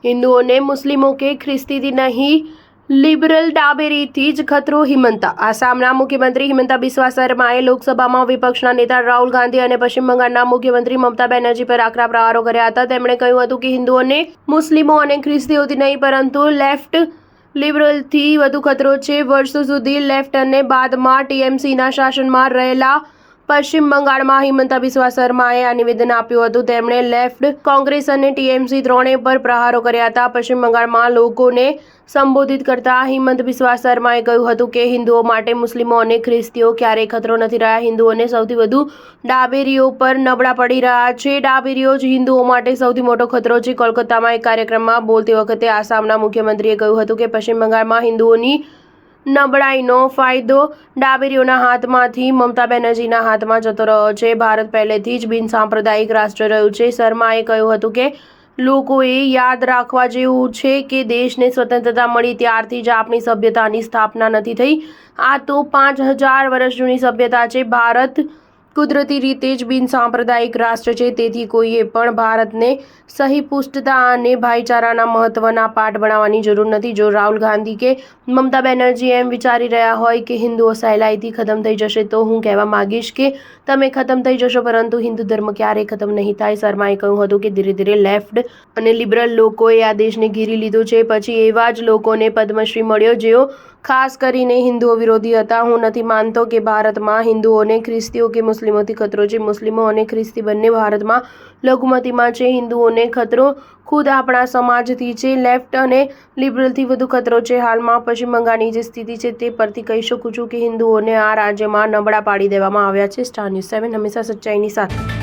हिंदुओं मुस्लिमों के ख्रिस्ती नहीं, લિબરલ ડાબેરીથી જ ખતરો હિમંતા. આસામના મુખ્યમંત્રી હિમંતા બિસ્વા શર્માએ લોકસભામાં વિપક્ષના નેતા રાહુલ ગાંધી અને પશ્ચિમ બંગાળના મુખ્યમંત્રી મમતા બેનર્જી પર આકરા પ્રહારો કર્યા હતા. તેમણે કહ્યું હતું કે હિન્દુઓને, મુસ્લિમો અને ખ્રિસ્તીઓથી નહીં પરંતુ લેફ્ટ લિબરલથી વધુ ખતરો છે. વર્ષો સુધી લેફ્ટ અને બાદમાં ટીએમસીના શાસનમાં રહેલા પશ્ચિમ બંગાળમાં હિમંતા બિસ્વા શર્માએ આ નિવેદન આપ્યું હતું. તેમણે લેફ્ટ, કોંગ્રેસ અને ટીએમસી ત્રણેય પર પ્રહારો કર્યા હતા. પશ્ચિમ બંગાળમાં લોકોને સંબોધિત કરતા હિમંત બિસ્વા શર્માએ કહ્યું હતું કે હિન્દુઓ માટે મુસ્લિમો અને ખ્રિસ્તીઓ ક્યારેય ખતરો નથી રહ્યા. હિન્દુઓને સૌથી વધુ ડાબેરીઓ પર નબળા પડી રહ્યા છે. ડાબેરીઓ જ હિન્દુઓ માટે સૌથી મોટો ખતરો છે. કોલકાતામાં એક કાર્યક્રમમાં બોલતી વખતે આસામના મુખ્યમંત્રીએ કહ્યું હતું કે પશ્ચિમ બંગાળમાં હિન્દુઓની નબળાઈનો ફાયદો ડાબેરીઓના હાથમાંથી મમતા બેનર્જીના હાથમાં જતો રહ્યો છે. ભારત પહેલેથી જ બિનસાંપ્રદાયિક રાષ્ટ્ર રહ્યું છે. શર્માએ કહ્યું હતું કે લોકોએ યાદ રાખવા જેવું છે કે દેશને સ્વતંત્રતા મળી ત્યારથી જ આપણી સભ્યતાની સ્થાપના નથી થઈ. આ તો 5000 વર્ષ જૂની સભ્યતા છે. ભારત કુદરતી રીતે જ બિનસાંપ્રદાયિક રાષ્ટ્ર છે. તેથી કોઈએ પણ ભારતને સહિપુષ્ટતા અને ભાઈચારાના મહત્વના પાઠ ભણાવવાની જરૂર નથી. જો રાહુલ ગાંધી કે મમતા બેનર્જી એમ વિચારી રહ્યા હોય કે હિન્દુઓ સહેલાઈથી ખતમ થઈ જશે તો હું કહેવા માંગીશ કે તમે ખતમ થઈ જશો, પરંતુ હિન્દુ ધર્મ ક્યારેય ખતમ નહીં થાય. શર્માએ કહ્યું હતું કે ધીરે ધીરે લેફ્ટ અને લિબરલ લોકોએ આ દેશને ઘેરી લીધો છે. પછી એવા જ લોકોને પદ્મશ્રી મળ્યો જેઓ ખાસ કરીને હિન્દુઓ વિરોધી હતા. હું નથી માનતો કે ભારતમાં હિન્દુઓને ખ્રિસ્તીઓ કે મુસ્લિમોથી ખતરો છે. મુસ્લિમો અને ખ્રિસ્તી બંને ભારતમાં લઘુમતીમાં છે. હિન્દુઓને ખતરો ખુદ આપણા સમાજથી છે. લેફ્ટ અને લિબરલથી વધુ ખતરો છે. હાલમાં પશ્ચિમ બંગાળની જે સ્થિતિ છે તે પરથી કહી શકું છું કે હિન્દુઓને આ રાજ્યમાં નબળા પાડી દેવામાં આવ્યા છે. સ્ટાર ન્યૂઝ 7 હંમેશા સચ્ચાઈની સાથે.